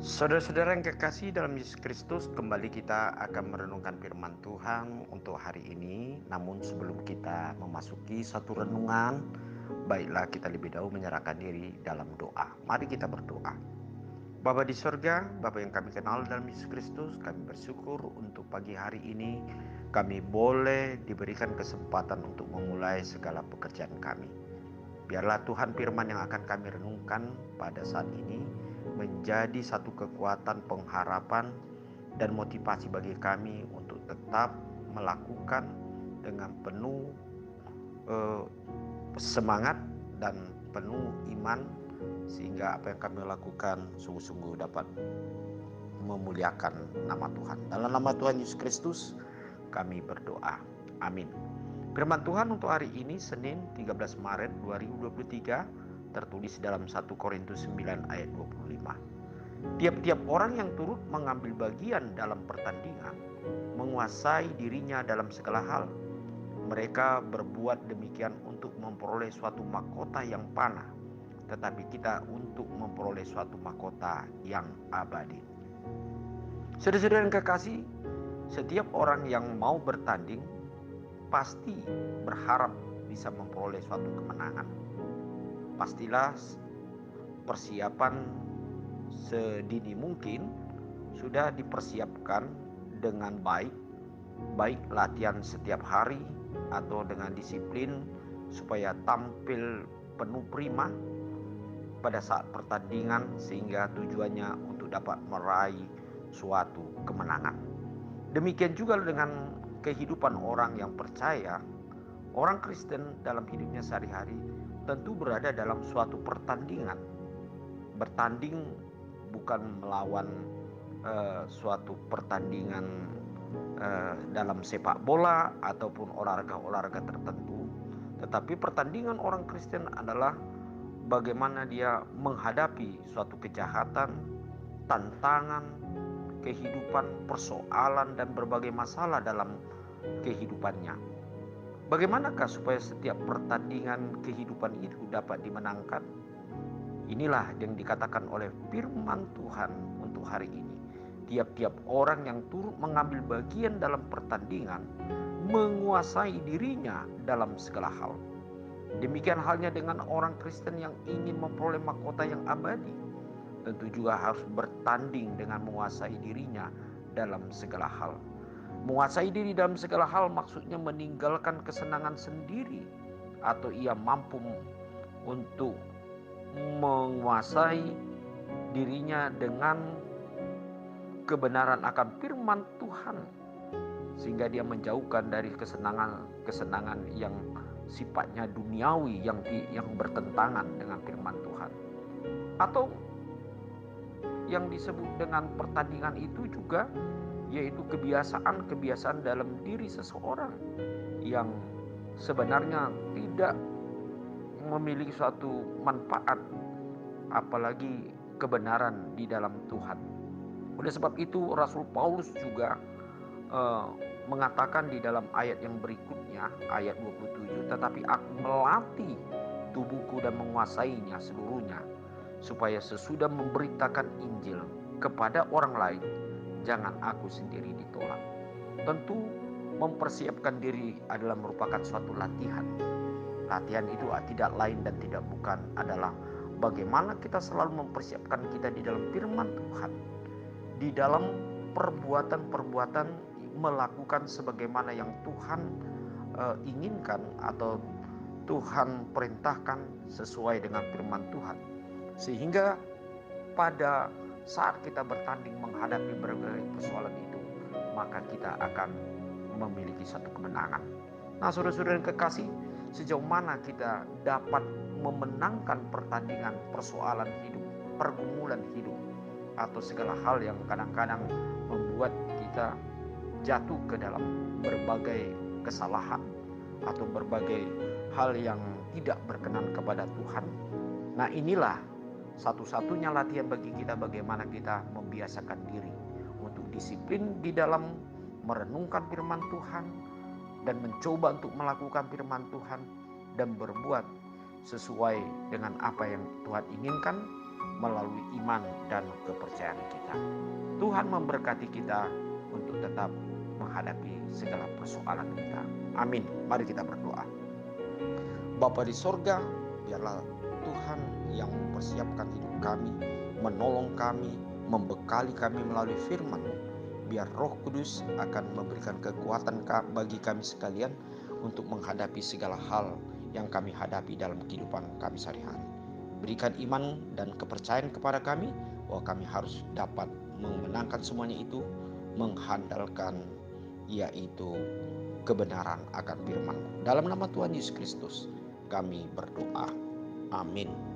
Saudara-saudara yang kekasih dalam Yesus Kristus, kembali kita akan merenungkan firman Tuhan untuk hari ini. Namun sebelum kita memasuki satu renungan, baiklah kita lebih dahulu menyerahkan diri dalam doa. Mari kita berdoa. Bapa di sorga, Bapa yang kami kenal dalam Yesus Kristus, kami bersyukur untuk pagi hari ini kami boleh diberikan kesempatan untuk memulai segala pekerjaan kami. Biarlah Tuhan firman yang akan kami renungkan pada saat ini menjadi satu kekuatan pengharapan dan motivasi bagi kami untuk tetap melakukan dengan penuh semangat dan penuh iman, sehingga apa yang kami lakukan sungguh-sungguh dapat memuliakan nama Tuhan. Dalam nama Tuhan Yesus Kristus kami berdoa. Amin. Firman Tuhan untuk hari ini Senin 13 Maret 2023 tertulis dalam 1 Korintus 9 ayat 25. Tiap-tiap orang yang turut mengambil bagian dalam pertandingan menguasai dirinya dalam segala hal. Mereka berbuat demikian untuk memperoleh suatu mahkota yang panah, tetapi kita untuk memperoleh suatu mahkota yang abadi. Saudara-saudara yang kekasih, setiap orang yang mau bertanding pasti berharap bisa memperoleh suatu kemenangan. Pastilah persiapan sedini mungkin sudah dipersiapkan dengan baik latihan setiap hari atau dengan disiplin supaya tampil penuh prima pada saat pertandingan, sehingga tujuannya untuk dapat meraih suatu kemenangan. Demikian juga dengan kehidupan orang yang percaya. Orang Kristen dalam hidupnya sehari-hari tentu berada dalam suatu pertandingan. Bertanding bukan melawan suatu pertandingan dalam sepak bola ataupun olahraga tertentu, tetapi pertandingan orang Kristen adalah bagaimana dia menghadapi suatu kejahatan, tantangan, kehidupan, persoalan, dan berbagai masalah dalam kehidupannya. Bagaimanakah supaya setiap pertandingan kehidupan itu dapat dimenangkan? Inilah yang dikatakan oleh firman Tuhan untuk hari ini. Tiap-tiap orang yang turut mengambil bagian dalam pertandingan menguasai dirinya dalam segala hal. Demikian halnya dengan orang Kristen yang ingin memperoleh mahkota yang abadi. Tentu juga harus bertanding dengan menguasai dirinya dalam segala hal. Menguasai diri dalam segala hal maksudnya meninggalkan kesenangan sendiri, atau ia mampu untuk menguasai dirinya dengan kebenaran akan firman Tuhan, sehingga dia menjauhkan dari kesenangan yang sifatnya duniawi yang bertentangan dengan firman Tuhan. Atau yang disebut dengan pertandingan itu juga yaitu kebiasaan dalam diri seseorang yang sebenarnya tidak memiliki suatu manfaat, apalagi kebenaran di dalam Tuhan. Oleh sebab itu Rasul Paulus juga mengatakan di dalam ayat yang berikutnya, ayat 27, tetapi aku melatih tubuhku dan menguasainya seluruhnya, supaya sesudah memberitakan Injil kepada orang lain, jangan aku sendiri ditolak. Tentu mempersiapkan diri adalah merupakan suatu latihan. Latihan itu tidak lain dan tidak bukan adalah bagaimana kita selalu mempersiapkan kita di dalam firman Tuhan, di dalam perbuatan-perbuatan melakukan sebagaimana yang Tuhan inginkan atau Tuhan perintahkan sesuai dengan firman Tuhan, sehingga pada saat kita bertanding menghadapi berbagai persoalan itu, maka kita akan memiliki satu kemenangan. Nah, saudara-saudara yang kekasih, sejauh mana kita dapat memenangkan pertandingan persoalan hidup, pergumulan hidup, atau segala hal yang kadang-kadang membuat kita jatuh ke dalam berbagai kesalahan, atau berbagai hal yang tidak berkenan kepada Tuhan. Nah, inilah satu-satunya latihan bagi kita bagaimana kita membiasakan diri untuk disiplin di dalam merenungkan firman Tuhan dan mencoba untuk melakukan firman Tuhan dan berbuat sesuai dengan apa yang Tuhan inginkan melalui iman dan kepercayaan kita. Tuhan memberkati kita untuk tetap menghadapi segala persoalan kita. Amin. Mari kita berdoa. Bapa di sorga, biarlah Tuhan yang mempersiapkan hidup kami, menolong kami, membekali kami melalui firman-Mu. Biar Roh Kudus akan memberikan kekuatan bagi kami sekalian untuk menghadapi segala hal yang kami hadapi dalam kehidupan kami sehari-hari. Berikan iman dan kepercayaan kepada kami bahwa kami harus dapat memenangkan semuanya itu, mengandalkan yaitu kebenaran akan firman-Mu. Dalam nama Tuhan Yesus Kristus kami berdoa. Amin.